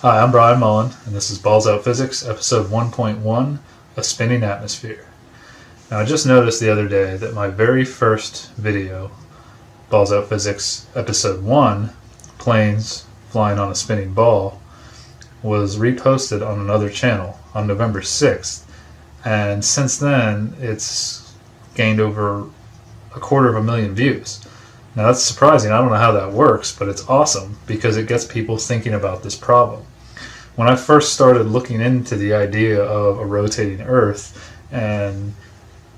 Hi, I'm Bryan Mullins, and this is Balls Out Physics, episode 1.1, A Spinning Atmosphere. Now, I just noticed the other day that my very first video, Balls Out Physics, episode 1, Planes Flying on a Spinning Ball, was reposted on another channel on November 6th, and since then, it's gained over 250,000 views. Now that's surprising. I don't know how that works, but it's awesome because it gets people thinking about this problem. When I first started looking into the idea of a rotating Earth and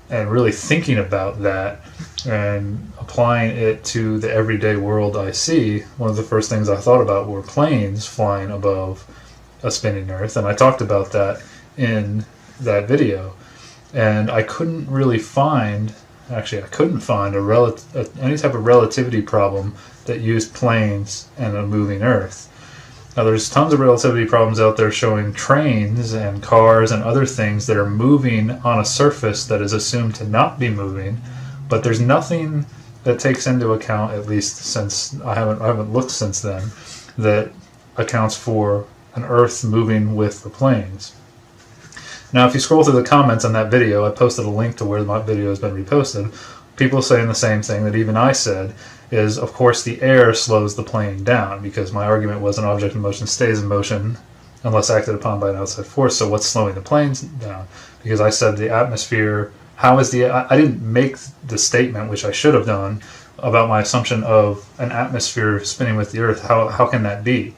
really thinking about that and applying it to the everyday world I see, one of the first things I thought about were planes flying above a spinning Earth, and I talked about that in that video. And I couldn't really find any type of relativity problem that used planes and a moving Earth. Now, there's tons of relativity problems out there showing trains and cars and other things that are moving on a surface that is assumed to not be moving, but there's nothing that takes into account, at least since I haven't looked since then, that accounts for an Earth moving with the planes. Now, if you scroll through the comments on that video, I posted a link to where my video has been reposted. People saying the same thing that even I said is, of course, the air slows the plane down, because my argument was an object in motion stays in motion unless acted upon by an outside force. So what's slowing the planes down? Because I said the atmosphere, I didn't make the statement, which I should have done, about my assumption of an atmosphere spinning with the Earth. How can that be?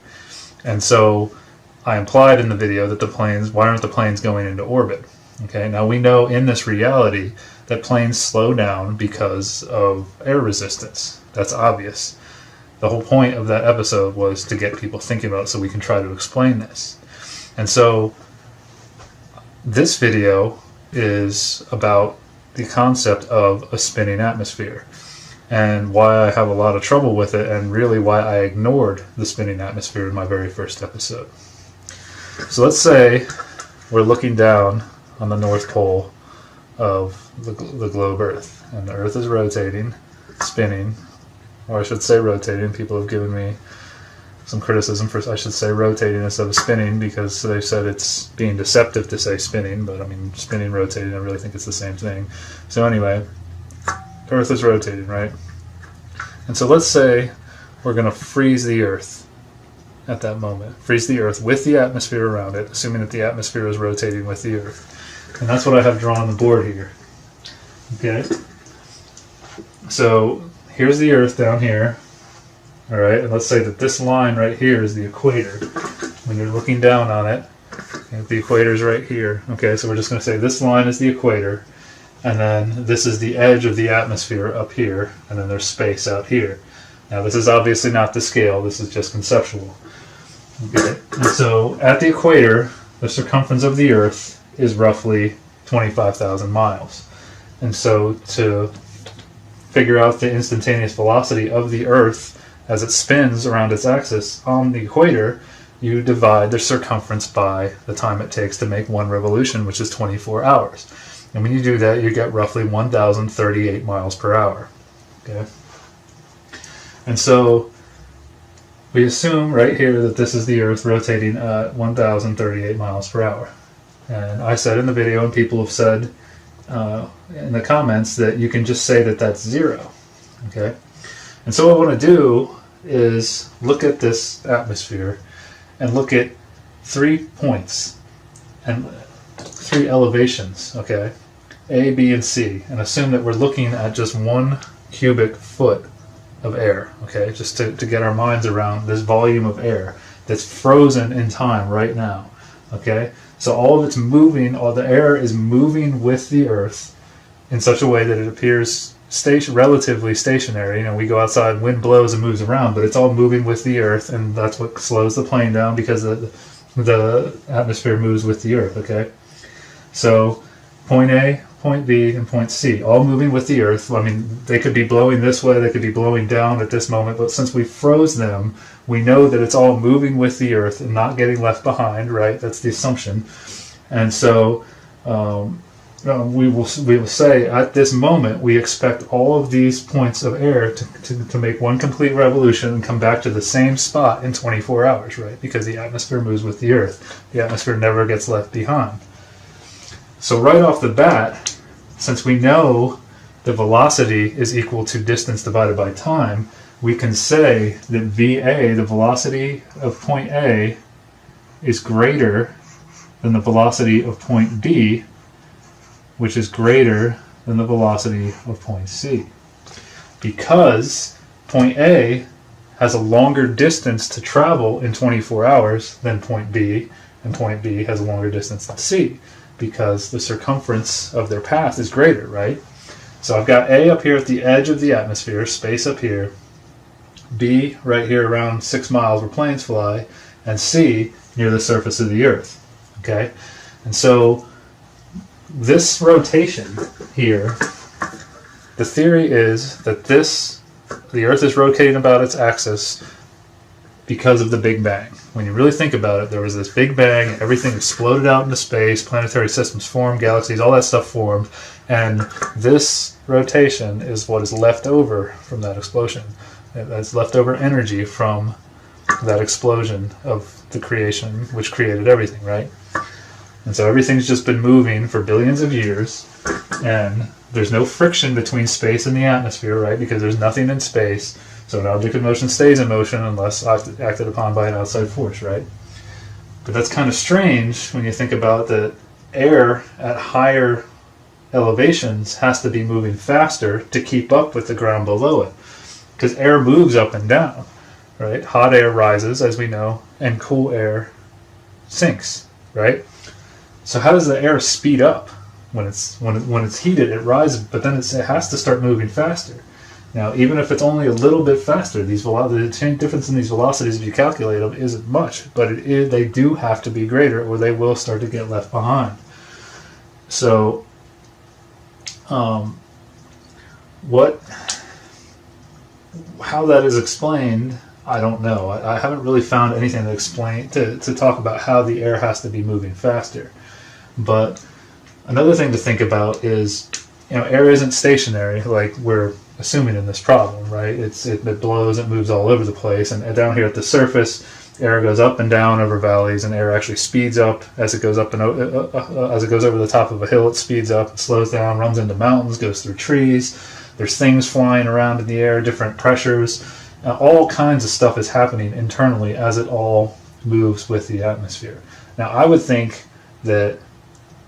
And so I implied in the video that why aren't the planes going into orbit? Okay, now we know in this reality that planes slow down because of air resistance. That's obvious. The whole point of that episode was to get people thinking about it so we can try to explain this. And so this video is about the concept of a spinning atmosphere and why I have a lot of trouble with it, and really why I ignored the spinning atmosphere in my very first episode. So let's say we're looking down on the North Pole of the globe Earth, and the Earth is rotating, spinning, or I should say rotating. People have given me some criticism for I should say rotating instead of spinning, because they've said it's being deceptive to say spinning, but I mean spinning, rotating, I really think it's the same thing. So anyway, Earth is rotating, right? And so let's say we're going to freeze the Earth at that moment. Freeze the Earth with the atmosphere around it, assuming that the atmosphere is rotating with the Earth. And that's what I have drawn on the board here. Okay? So here's the Earth down here. Alright, and let's say that this line right here is the equator. When you're looking down on it, the equator is right here. Okay, so we're just going to say this line is the equator, and then this is the edge of the atmosphere up here, and then there's space out here. Now this is obviously not the scale, this is just conceptual. Okay. And so at the equator, the circumference of the Earth is roughly 25,000 miles. And so to figure out the instantaneous velocity of the Earth as it spins around its axis on the equator, you divide the circumference by the time it takes to make one revolution, which is 24 hours. And when you do that, you get roughly 1,038 miles per hour. Okay. And so we assume right here that this is the Earth rotating at 1,038 miles per hour. And I said in the video, and people have said in the comments, that you can just say that that's zero. Okay? And so what I want to do is look at this atmosphere and look at 3 points and 3 elevations, okay? A, B, and C, and assume that we're looking at just 1 cubic foot of air, okay, just to get our minds around this volume of air that's frozen in time right now, okay? So all of it's moving, all the air is moving with the Earth in such a way that it appears relatively stationary. You know, we go outside, wind blows and moves around, but it's all moving with the Earth, and that's what slows the plane down, because the atmosphere moves with the Earth, okay? So point A, point B, and point C, all moving with the Earth. I mean, they could be blowing this way, they could be blowing down at this moment, but since we froze them, we know that it's all moving with the Earth and not getting left behind, right? That's the assumption. And so we will say at this moment we expect all of these points of air to make one complete revolution and come back to the same spot in 24 hours, right? Because the atmosphere moves with the Earth. The atmosphere never gets left behind. So right off the bat, since we know the velocity is equal to distance divided by time, we can say that VA, the velocity of point A, is greater than the velocity of point B, which is greater than the velocity of point C. Because point A has a longer distance to travel in 24 hours than point B, and point B has a longer distance than C, because the circumference of their path is greater, right? So I've got A up here at the edge of the atmosphere, space up here, B right here around 6 miles where planes fly, and C near the surface of the Earth, okay? And so this rotation here, the theory is that the Earth is rotating about its axis because of the Big Bang. When you really think about it, there was this Big Bang, everything exploded out into space, planetary systems formed, galaxies, all that stuff formed, and this rotation is what is left over from that explosion. That's leftover energy from that explosion of the creation, which created everything, right? And so everything's just been moving for billions of years, and there's no friction between space and the atmosphere, right? Because there's nothing in space, so an object in motion stays in motion unless acted upon by an outside force, right? But that's kind of strange when you think about that air at higher elevations has to be moving faster to keep up with the ground below it, because air moves up and down, right? Hot air rises, as we know, and cool air sinks, right? So how does the air speed up? When it's heated, it rises, but then it has to start moving faster. Now, even if it's only a little bit faster, the difference in these velocities, if you calculate them, isn't much, but they do have to be greater, or they will start to get left behind. So, how that is explained, I don't know. I haven't really found anything to talk about how the air has to be moving faster. But another thing to think about is, air isn't stationary like we're assuming in this problem, right? It blows, it moves all over the place, and down here at the surface, air goes up and down over valleys, and air actually speeds up as it goes up and as it goes over the top of a hill. It speeds up, it slows down, runs into mountains, goes through trees. There's things flying around in the air, different pressures. All kinds of stuff is happening internally as it all moves with the atmosphere. Now, I would think that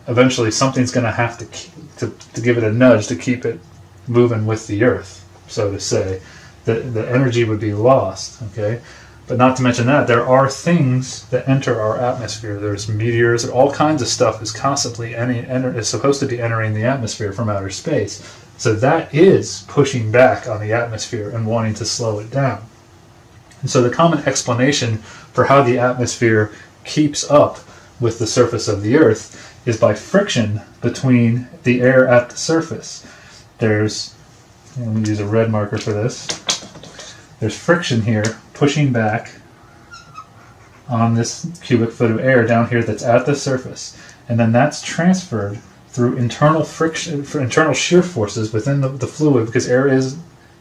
eventually something's going to have to give it a nudge to keep it moving with the Earth, so to say. The energy would be lost, okay? But not to mention that, there are things that enter our atmosphere. There's meteors, all kinds of stuff is constantly is supposed to be entering the atmosphere from outer space. So that is pushing back on the atmosphere and wanting to slow it down. And so the common explanation for how the atmosphere keeps up with the surface of the Earth is by friction between the air at the surface. Let me use a red marker for this. There's friction here pushing back on this cubic foot of air down here that's at the surface. And then that's transferred through internal friction, for internal shear forces within the fluid, because air is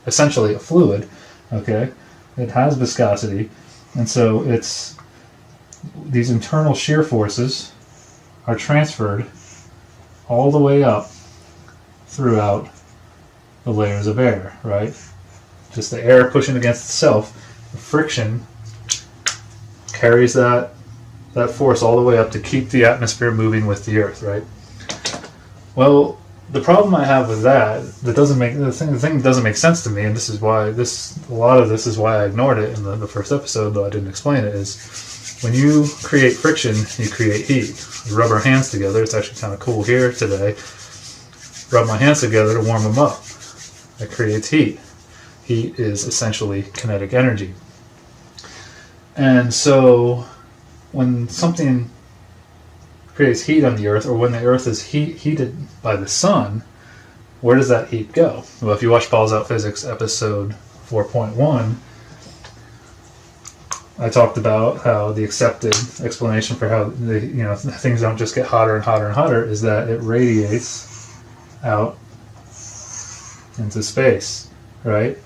essentially a fluid, okay? It has viscosity. And so these internal shear forces are transferred all the way up throughout the layers of air, right? Just the air pushing against itself, the friction carries that force all the way up to keep the atmosphere moving with the Earth, right? Well, the problem I have with the thing doesn't make sense to me, and this is why a lot of this is why I ignored it in the first episode, though I didn't explain it, is when you create friction, you create heat. You rub our hands together. It's actually kind of cool here today. Rub my hands together to warm them up. That creates heat. Heat is essentially kinetic energy. And so when something creates heat on the Earth, or when the Earth is heated by the sun, where does that heat go? Well, if you watch Balls Out Physics episode 4.1, I talked about how the accepted explanation for how things don't just get hotter and hotter and hotter is that it radiates out into space, right?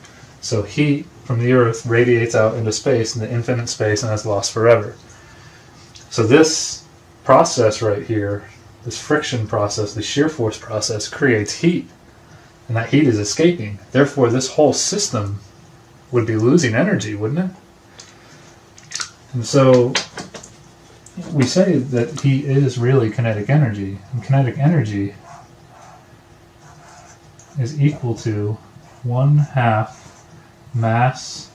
So heat from the Earth radiates out into space, into infinite space, and that's lost forever. So this process right here, this friction process, the shear force process, creates heat, and that heat is escaping. Therefore, this whole system would be losing energy, wouldn't it? And so we say that heat is really kinetic energy, and kinetic energy is equal to 1/2 mass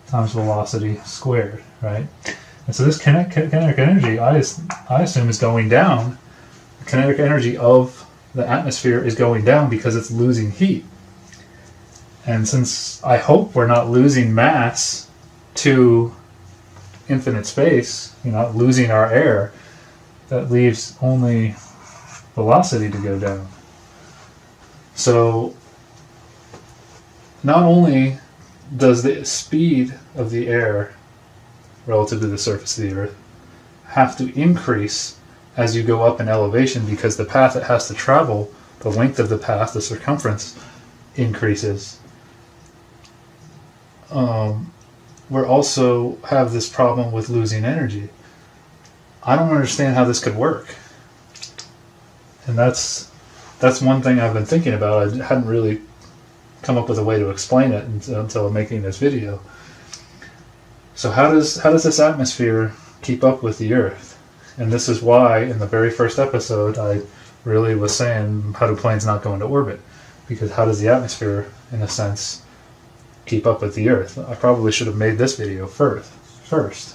times velocity squared, right? And so this kinetic energy, I assume, is going down. The kinetic energy of the atmosphere is going down because it's losing heat. And since I hope we're not losing mass to infinite space, not losing our air, that leaves only velocity to go down. So not only does the speed of the air relative to the surface of the Earth have to increase as you go up in elevation, because the path it has to travel, the length of the path, the circumference, increases. We also have this problem with losing energy. I don't understand how this could work. And that's one thing I've been thinking about. I hadn't really come up with a way to explain it until making this video. So how does this atmosphere keep up with the Earth? And this is why in the very first episode I really was saying, how do planes not go into orbit? Because how does the atmosphere, in a sense, keep up with the Earth? I probably should have made this video first.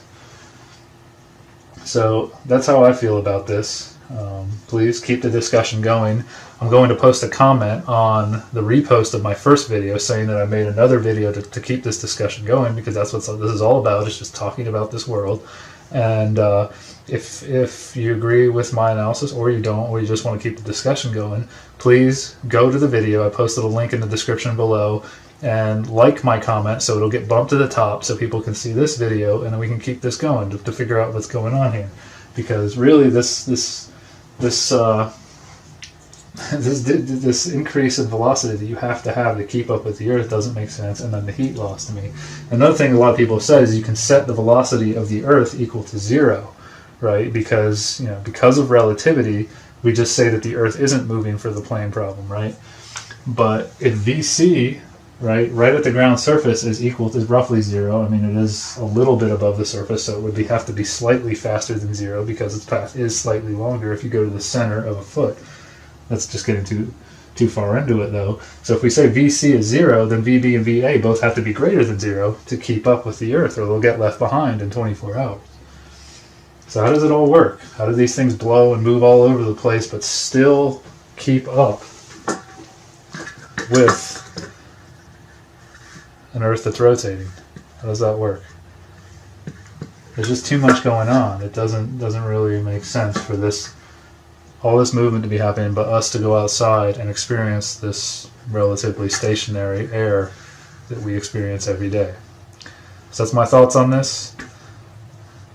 So that's how I feel about this. Please keep the discussion going. I'm going to post a comment on the repost of my first video saying that I made another video to keep this discussion going, because that's what this is all about. It's just talking about this world. And if you agree with my analysis, or you don't, or you just want to keep the discussion going, please go to the video. I posted a link in the description below, and like my comment so it'll get bumped to the top so people can see this video, and then we can keep this going to figure out what's going on here. Because really this increase in velocity that you have to keep up with the Earth doesn't make sense, and then the heat loss to me. Another thing a lot of people have said is you can set the velocity of the Earth equal to 0, right? Because of relativity, we just say that the Earth isn't moving for the plane problem, right? But if VC, right at the ground surface, is roughly 0. I mean, it is a little bit above the surface, so it would have to be slightly faster than 0, because its path is slightly longer if you go to the center of a foot. That's just getting too far into it, though. So if we say VC is 0, then VB and VA both have to be greater than 0 to keep up with the Earth, or they'll get left behind in 24 hours. So how does it all work? How do these things blow and move all over the place but still keep up with an Earth that's rotating? How does that work? There's just too much going on. It doesn't really make sense for all this movement to be happening, but us to go outside and experience this relatively stationary air that we experience every day. So that's my thoughts on this.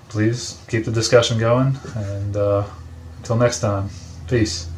Please keep the discussion going, and until next time, peace.